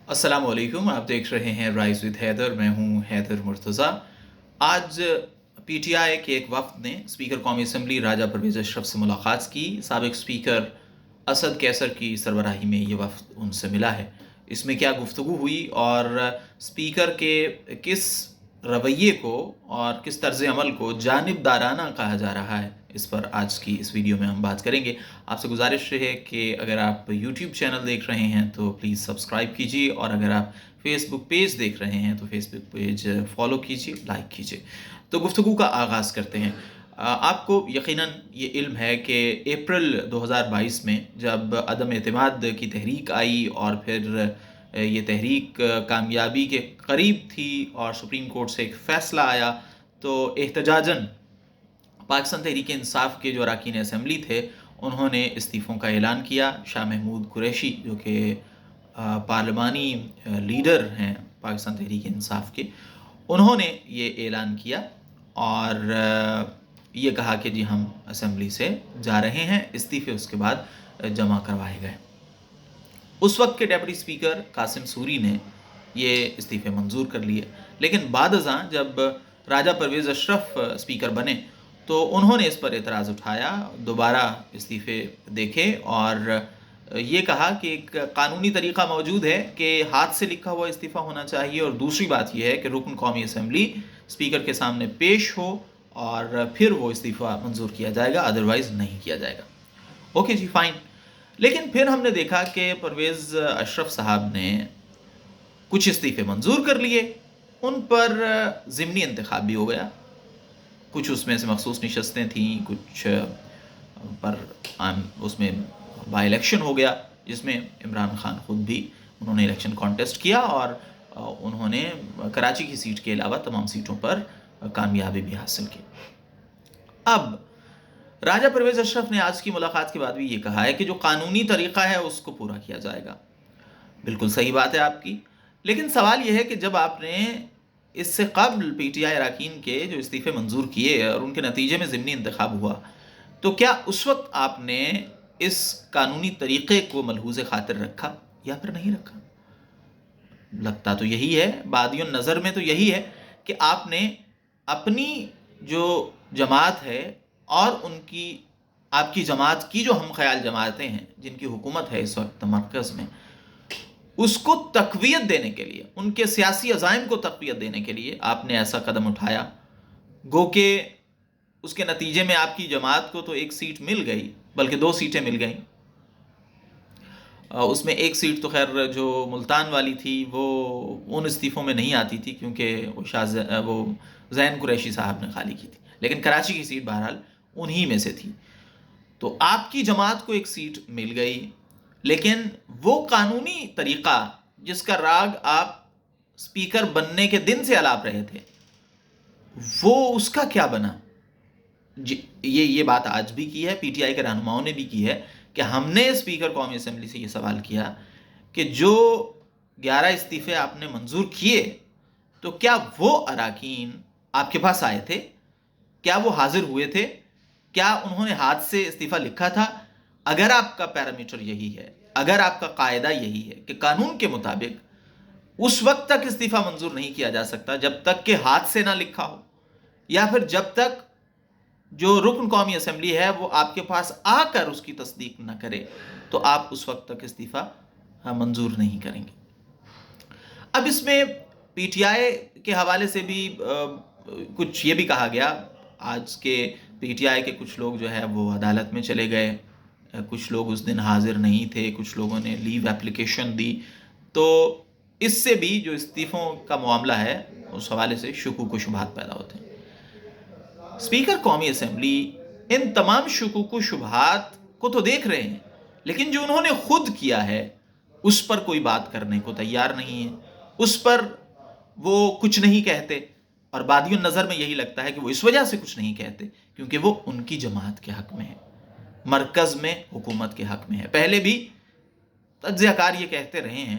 अस्सलाम वालेकुम। आप देख रहे हैं राइज विद हैदर। मैं हूं हैदर मुर्तज़ा। आज पीटीआई के एक वफ़द ने स्पीकर कौमी असम्बली राजा परवेज़ अशरफ से मुलाकात की। साबिक़ स्पीकर असद कैसर की सरबराही में ये वफ़द उनसे मिला है। इसमें क्या गुफ्तगू हुई और स्पीकर के किस रवैये को और किस तर्ज़ अमल को जानिबदाराना कहा जा रहा है, इस पर आज की इस वीडियो में हम बात करेंगे। आपसे गुजारिश है कि अगर आप यूट्यूब चैनल देख रहे हैं तो प्लीज़ सब्सक्राइब कीजिए, और अगर आप फेसबुक पेज देख रहे हैं तो फेसबुक पेज फॉलो कीजिए, लाइक कीजिए। तो गुफ्तगू का आगाज़ करते हैं। आपको यकीनन ये इल्म है कि अप्रैल 2022 में जब अदम एतमाद की तहरीक आई और फिर ये तहरीक कामयाबी के करीब थी और सुप्रीम कोर्ट से एक फ़ैसला आया, तो एहतजाजन पाकिस्तान तहरीक इंसाफ के जो अरकान असम्बली थे उन्होंने इस्तीफ़ों का ऐलान किया। शाह महमूद कुरैशी जो कि पार्लिमानी लीडर हैं पाकिस्तान तहरीक इंसाफ के, उन्होंने ये ऐलान किया और ये कहा कि जी हम असम्बली से जा रहे हैं। इस्तीफ़े उसके बाद जमा करवाए गए। उस वक्त के डेप्यूटी स्पीकर कासिम सूरी ने ये इस्तीफ़े मंजूर कर लिए, लेकिन बाद अज़ां जब राजा परवेज़ अशरफ स्पीकर बने तो उन्होंने इस पर एतराज़ उठाया, दोबारा इस्तीफ़े देखे और ये कहा कि एक कानूनी तरीक़ा मौजूद है कि हाथ से लिखा हुआ इस्तीफ़ा होना चाहिए, और दूसरी बात यह है कि रुकन कौमी असम्बली स्पीकर के सामने पेश हो और फिर वो इस्तीफ़ा मंजूर किया जाएगा, अदरवाइज़ नहीं किया जाएगा। ओके जी, फ़ाइन। लेकिन फिर हमने देखा कि परवेज़ अशरफ साहब ने कुछ इस्तीफ़े मंजूर कर लिए, उन पर ज़िमनी इंतखाब भी हो गया। कुछ उसमें से मखसूस नशस्तें थीं, कुछ पर उसमें बाई इलेक्शन हो गया, जिसमें इमरान खान ख़ुद भी उन्होंने इलेक्शन कॉन्टेस्ट किया और उन्होंने कराची की सीट के अलावा तमाम सीटों पर कामयाबी भी हासिल की। अब राजा परवेज़ अशरफ ने आज की मुलाकात के बाद भी ये कहा है कि जो कानूनी तरीक़ा है उसको पूरा किया जाएगा। बिल्कुल सही बात है आपकी, लेकिन सवाल यह है कि जब आपने इससे कबल पीटीआई अरकान के जो इस्तीफ़े मंजूर किए और उनके नतीजे में ज़िमनी इंतखाब हुआ, तो क्या उस वक्त आपने इस कानूनी तरीक़े को मलहूज़ ख़ातिर रखा या फिर नहीं रखा? लगता तो यही है, बादियों नज़र में तो यही है कि आपने अपनी जो जमात है और उनकी आपकी जमात की जो हम ख्याल जमातें हैं जिनकी हुकूमत है इस वक्त मरकज़ में, उसको तक़वियत देने के लिए, उनके सियासी अज़ाइम को तक़वियत देने के लिए आपने ऐसा कदम उठाया। गो के उसके नतीजे में आपकी जमात को तो एक सीट मिल गई, बल्कि 2 सीटें मिल गईं। उसमें एक सीट तो खैर जो मुल्तान वाली थी वो उन इस्तीफ़ों में नहीं आती थी, क्योंकि वो ज़ैन कुरैशी साहब ने खाली की थी, लेकिन कराची की सीट बहरहाल उन्हीं में से थी। तो आपकी जमात को एक सीट मिल गई, लेकिन वो कानूनी तरीक़ा जिसका राग आप स्पीकर बनने के दिन से अलाप रहे थे, वो उसका क्या बना? ये बात आज भी की है, पीटीआई के रहनुमाओं ने भी की है कि हमने स्पीकर कौमी असम्बली से ये सवाल किया कि जो 11 इस्तीफ़े आपने मंजूर किए, तो क्या वो अरकान आपके पास आए थे? क्या वो हाजिर हुए थे? क्या उन्होंने हाथ से इस्तीफ़ा लिखा था? अगर आपका पैरामीटर यही है, अगर आपका कायदा यही है कि कानून के मुताबिक उस वक्त तक इस्तीफ़ा मंजूर नहीं किया जा सकता जब तक कि हाथ से ना लिखा हो, या फिर जब तक जो रुकन कौमी असम्बली है वो आपके पास आकर उसकी तस्दीक न करे, तो आप उस वक्त तक इस्तीफ़ा मंजूर नहीं करेंगे। अब इसमें पीटीआई के हवाले से भी कुछ ये भी कहा गया। आज के पीटीआई के कुछ लोग जो है वो अदालत में चले गए, कुछ लोग उस दिन हाजिर नहीं थे, कुछ लोगों ने लीव एप्लीकेशन दी। तो इससे भी जो इस्तीफ़ों का मामला है उस हवाले से शुकूक व शुबहात पैदा होते हैं। स्पीकर कौमी असम्बली इन तमाम शुकूक व शुबहात को तो देख रहे हैं, लेकिन जो उन्होंने खुद किया है उस पर कोई बात करने को तैयार नहीं है, उस पर वो कुछ नहीं कहते। और बादियों नज़र में यही लगता है कि वो इस वजह से कुछ नहीं कहते क्योंकि वो उनकी जमात के हक़ में है, मरकज़ में हुकूमत के हक़ में है। पहले भी तज्ज़ियाकार ये कहते रहे हैं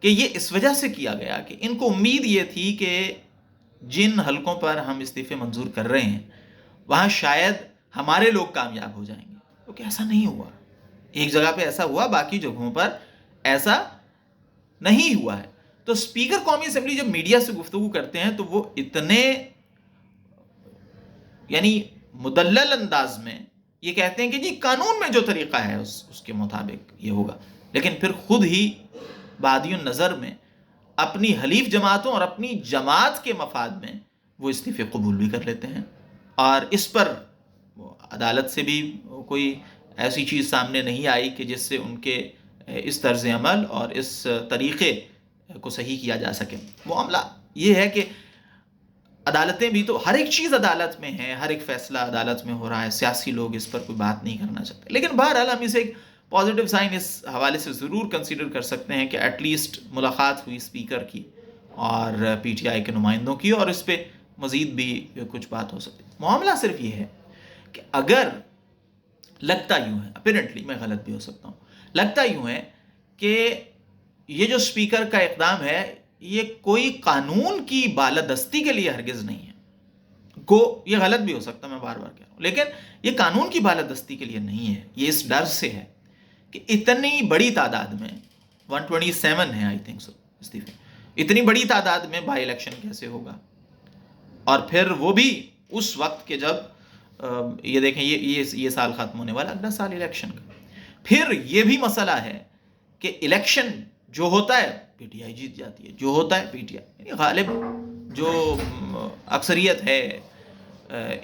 कि ये इस वजह से किया गया कि इनको उम्मीद ये थी कि जिन हलकों पर हम इस्तीफ़े मंजूर कर रहे हैं वहाँ शायद हमारे लोग कामयाब हो जाएंगे, तो ऐसा नहीं हुआ। एक जगह पे ऐसा हुआ, बाकी जगहों पर ऐसा نہیں ہوا ہے. تو اسپیکر قومی اسمبلی جب میڈیا سے گفتگو کرتے ہیں تو وہ اتنے یعنی مدلل انداز میں یہ کہتے ہیں کہ جی قانون میں جو طریقہ ہے اس کے مطابق یہ ہوگا، لیکن پھر خود ہی بادی النظر میں اپنی حلیف جماعتوں اور اپنی جماعت کے مفاد میں وہ استعفے قبول بھی کر لیتے ہیں. اور اس پر عدالت سے بھی کوئی ایسی چیز سامنے نہیں آئی کہ جس سے ان کے اس طرز عمل اور اس طریقے کو صحیح کیا جا سکے. معاملہ یہ ہے کہ عدالتیں بھی تو ہر ایک چیز عدالت میں ہے، ہر ایک فیصلہ عدالت میں ہو رہا ہے، سیاسی لوگ اس پر کوئی بات نہیں کرنا چاہتے. لیکن بہرحال ہم اسے ایک پازیٹیو سائن اس حوالے سے ضرور کنسیڈر کر سکتے ہیں کہ ایٹ لیسٹ ملاقات ہوئی اسپیکر کی اور پی ٹی آئی کے نمائندوں کی، اور اس پہ مزید بھی کچھ بات ہو سکتی. معاملہ صرف یہ ہے کہ اگر لگتا یوں ہے، اپیرنٹلی میں غلط بھی ہو سکتا ہوں، لگتا یوں ہے کہ یہ جو اسپیکر کا اقدام ہے یہ کوئی قانون کی بالادستی کے لیے ہرگز نہیں ہے. یہ غلط بھی ہو سکتا ہے، میں بار بار کہہ رہا ہوں، لیکن یہ قانون کی بالادستی کے لیے نہیں ہے. یہ اس ڈر سے ہے کہ اتنی بڑی تعداد میں 127 ہے آئی تھنک سو استعفے، اتنی بڑی تعداد میں بائی الیکشن کیسے ہوگا. اور پھر وہ بھی اس وقت کہ جب یہ دیکھیں یہ سال ختم ہونے والا، اگلا سال الیکشن کا. پھر یہ بھی مسئلہ ہے کہ الیکشن جو ہوتا ہے پی ٹی آئی جیت جاتی ہے، جو ہوتا ہے پی ٹی آئی یعنی غالب جو اکثریت ہے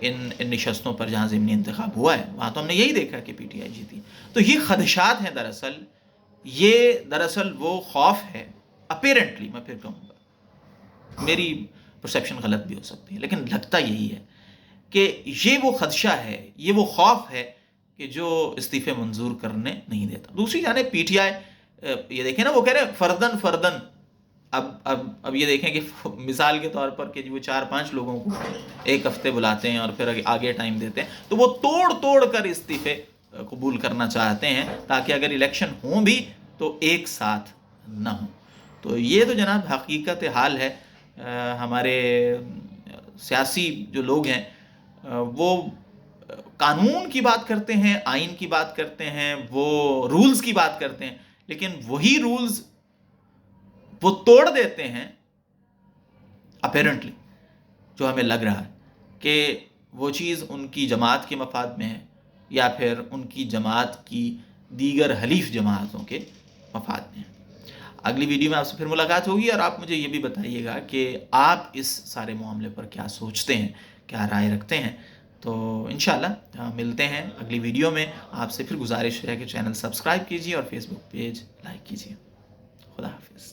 ان نشستوں پر جہاں ضمنی انتخاب ہوا ہے وہاں تو ہم نے یہی دیکھا کہ پی ٹی آئی جیتی. تو یہ خدشات ہیں دراصل وہ خوف ہے اپیرنٹلی، میں پھر کہوں گا میری پرسیپشن غلط بھی ہو سکتی ہے لیکن لگتا یہی ہے کہ یہ وہ خدشہ ہے، یہ وہ خوف ہے کہ جو استعفے منظور کرنے نہیں دیتا. دوسری جانب پی ٹی آئی یہ دیکھیں نا، وہ کہہ رہے ہیں فردن اب یہ دیکھیں کہ مثال کے طور پر کہ وہ 4-5 لوگوں کو ایک ہفتے بلاتے ہیں اور پھر آگے ٹائم دیتے ہیں، تو وہ توڑ کر استعفے قبول کرنا چاہتے ہیں تاکہ اگر الیکشن ہوں بھی تو ایک ساتھ نہ ہوں. تو یہ تو جناب حقیقت حال ہے. ہمارے سیاسی جو لوگ ہیں وہ قانون کی بات کرتے ہیں، آئین کی بات کرتے ہیں، وہ رولز کی بات کرتے ہیں، لیکن وہی رولز وہ توڑ دیتے ہیں اپیرنٹلی، جو ہمیں لگ رہا ہے کہ وہ چیز ان کی جماعت کے مفاد میں ہے یا پھر ان کی جماعت کی دیگر حلیف جماعتوں کے مفاد میں ہے. اگلی ویڈیو میں آپ سے پھر ملاقات ہوگی اور آپ مجھے یہ بھی بتائیے گا کہ آپ اس سارے معاملے پر کیا سوچتے ہیں، کیا رائے رکھتے ہیں. تو انشاءاللہ ملتے ہیں اگلی ویڈیو میں. آپ سے پھر گزارش ہے کہ چینل سبسکرائب کیجیے اور فیس بک پیج لائک کیجیے. خدا حافظ.